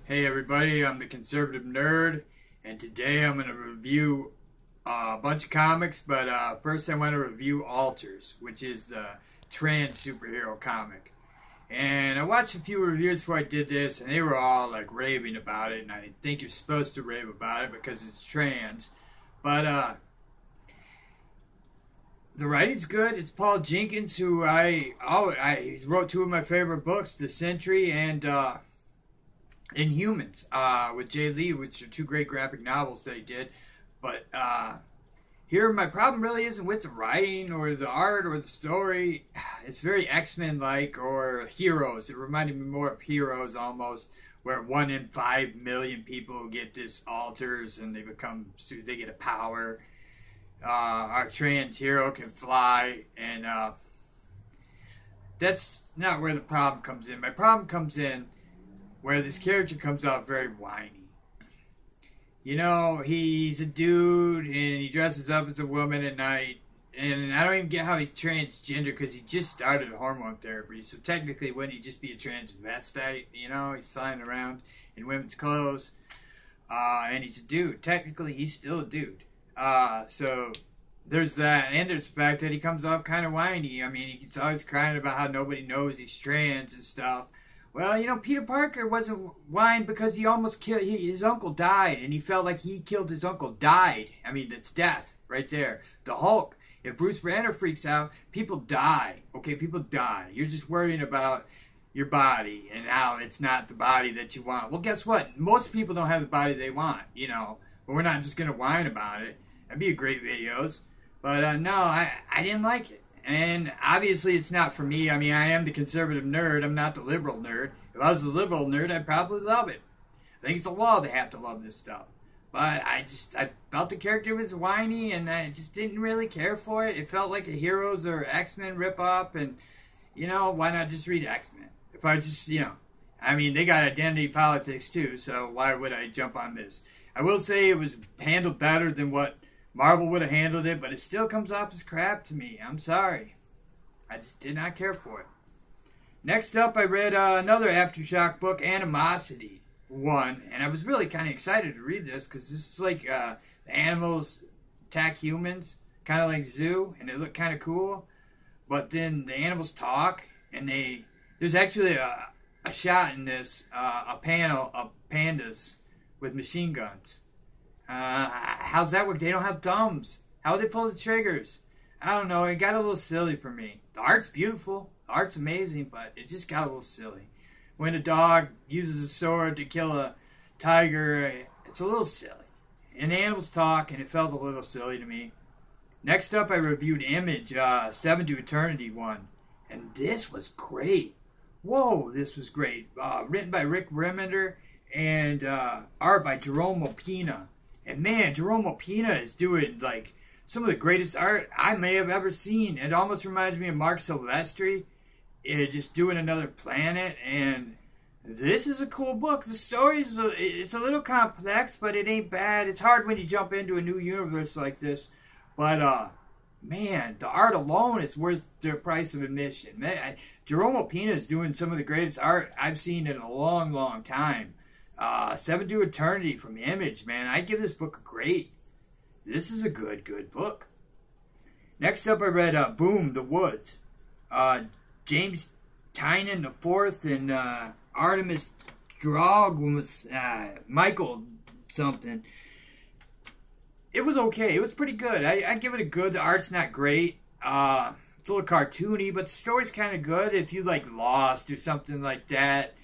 Hey everybody, I'm the Conservative Nerd, and today I'm going to review a bunch of comics, but first I want to review Alters, which is the trans superhero comic. And I watched a few reviews before I did this, and they were all like raving about it, and I think you're supposed to rave about it because it's trans. But the writing's good. It's Paul Jenkins, who I wrote two of my favorite books, The Sentry and Inhumans with Jay Lee, which are two great graphic novels that he did. But here, my problem really isn't with the writing or the art or the story. It's very X-Men like or Heroes. It reminded me more of Heroes almost, where 1 in 5 million people get this alters and they get a power. Our trans hero can fly, and that's not where the problem comes in. My problem comes in where this character comes out very whiny. You know, he's a dude and he dresses up as a woman at night. And I don't even get how he's transgender because he just started hormone therapy. So technically, wouldn't he just be a transvestite? You know, he's flying around in women's clothes. And he's a dude. Technically, he's still a dude. So there's that. And there's the fact that he comes off kind of whiny. I mean, he's always crying about how nobody knows he's trans and stuff. Well, you know, Peter Parker wasn't whined because he almost killed, his uncle died, and he felt like he killed his uncle, died. I mean, that's death right there. The Hulk, if Bruce Banner freaks out, people die. Okay, people die. You're just worrying about your body and how it's not the body that you want. Well, guess what? Most people don't have the body they want, you know, but we're not just going to whine about it. That'd be a great videos. But no, I didn't like it. And obviously it's not for me. I mean, I am the conservative nerd. I'm not the liberal nerd. If I was the liberal nerd, I'd probably love it. I think it's a law they have to love this stuff. But I felt the character was whiny, and I just didn't really care for it. It felt like a Heroes or X-Men rip-off, and, you know, why not just read X-Men? If I just, you know, I mean, they got identity politics too, so why would I jump on this? I will say it was handled better than what Marvel would have handled it, but it still comes off as crap to me. I'm sorry. I just did not care for it. Next up, I read another Aftershock book, Animosity 1, and I was really kind of excited to read this because this is like the animals attack humans, kind of like Zoo, and it looked kind of cool. But then the animals talk, and there's actually a shot in this, a panel of pandas with machine guns. How's that work? They don't have thumbs. How would they pull the triggers? I don't know. It got a little silly for me. The art's beautiful. The art's amazing, but it just got a little silly. When a dog uses a sword to kill a tiger, it's a little silly. And the animals talk, and it felt a little silly to me. Next up, I reviewed Image, 7 to Eternity 1. And this was great. Whoa, this was great. Written by Rick Remender and art by Jerome Opina. And man, Jerome Opina is doing like some of the greatest art I may have ever seen. It almost reminds me of Mark Silvestri, just doing Another Planet. And this is a cool book. The story's it's a little complex, but it ain't bad. It's hard when you jump into a new universe like this, but man, the art alone is worth the price of admission. Man, Jerome Opina is doing some of the greatest art I've seen in a long, long time. 7 to Eternity from Image, man. I give this book a great. This is a good book. Next up, I read Boom, The Woods. James Tynan IV and Artemis Grog was Michael something. It was okay. It was pretty good. I'd give it a good. The art's not great. It's a little cartoony, but the story's kind of good. If you like Lost or something like that,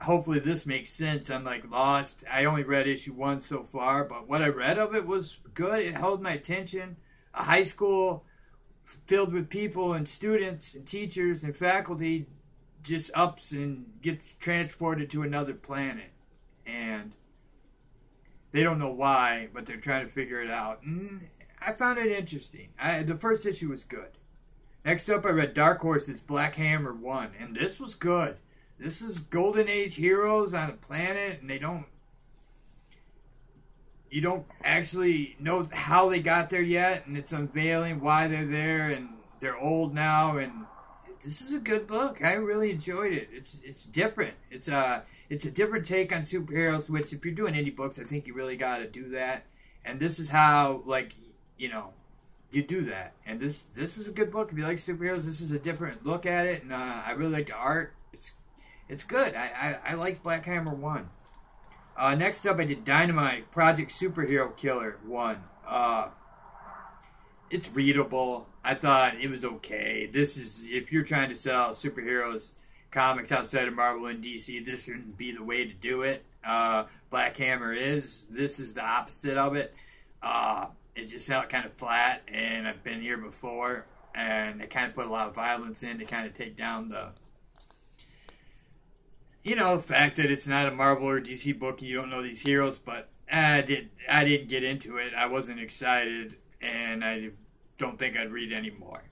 hopefully this makes sense. Unlike Lost, I only read issue 1 so far, but what I read of it was good. It held my attention. A high school filled with people and students and teachers and faculty just ups and gets transported to another planet. And they don't know why, but they're trying to figure it out. And I found it interesting. The first issue was good. Next up, I read Dark Horse's Black Hammer 1, and this was good. This is Golden Age heroes on a planet, and you don't actually know how they got there yet, and it's unveiling why they're there, and they're old now, and this is a good book. I really enjoyed it. It's different. It's It's a different take on superheroes, which if you're doing indie books, I think you really got to do that. And this is how, like, you know, you do that. And this is a good book. If you like superheroes, this is a different look at it. And I really like the art. It's good. I like Black Hammer 1. Next up, I did Dynamite Project Superhero Killer 1. It's readable. I thought it was okay. This is, if you're trying to sell superheroes comics outside of Marvel and DC, this wouldn't be the way to do it. Black Hammer is. This is the opposite of it. It just felt kind of flat, and I've been here before, and they kind of put a lot of violence in to kind of take down the, you know, the fact that it's not a Marvel or DC book and you don't know these heroes, but I didn't get into it. I wasn't excited, and I don't think I'd read anymore.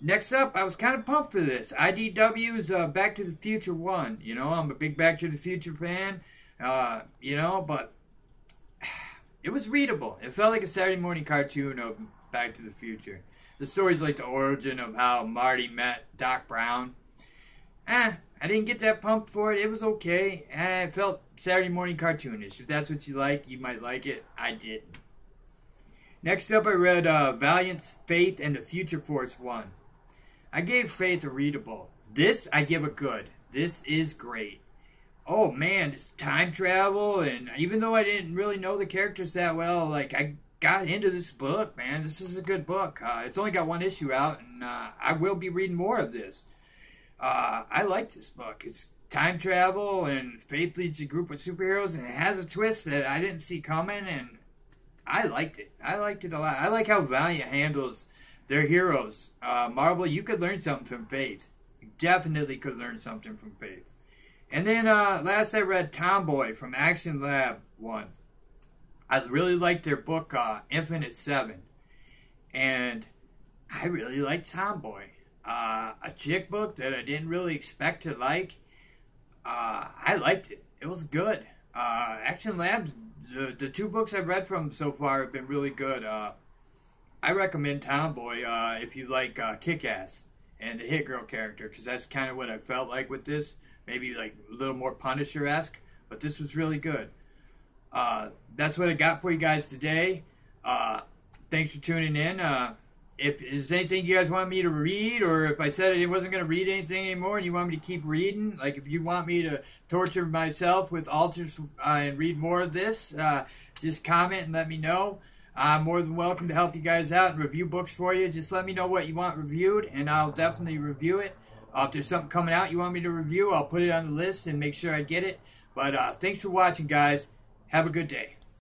Next up, I was kind of pumped for this. IDW's Back to the Future 1. You know, I'm a big Back to the Future fan, you know, but it was readable. It felt like a Saturday morning cartoon of Back to the Future. The story's like the origin of how Marty met Doc Brown. I didn't get that pumped for it. It was okay. It felt Saturday morning cartoonish. If that's what you like, you might like it. I didn't. Next up, I read Valiant's Faith and the Future Force 1. I gave Faith a readable. This, I give a good. This is great. Oh man, this time travel, and even though I didn't really know the characters that well, like, I got into this book, man. This is a good book. It's only got one issue out, and I will be reading more of this. I like this book. It's time travel, and Faith leads a group of superheroes, and it has a twist that I didn't see coming, and I liked it. I liked it a lot. I like how Valiant handles their heroes. Marvel, you could learn something from Faith. You definitely could learn something from Faith. And then last I read Tomboy from Action Lab 1. I really liked their book, Infinite 7. And I really liked Tomboy. A chick book that I didn't really expect to like. I liked it. It was good. Action Labs, the two books I've read from so far have been really good. I recommend Tomboy if you like Kick-Ass and the Hit Girl character, because that's kind of what I felt like with this. Maybe like a little more Punisher-esque, but this was really good. That's what I got for you guys today. Thanks for tuning in. If there's anything you guys want me to read, or if I said I wasn't going to read anything anymore and you want me to keep reading, like if you want me to torture myself with alters and read more of this, just comment and let me know. I'm more than welcome to help you guys out and review books for you. Just let me know what you want reviewed, and I'll definitely review it. If there's something coming out you want me to review, I'll put it on the list and make sure I get it. But thanks for watching, guys. Have a good day.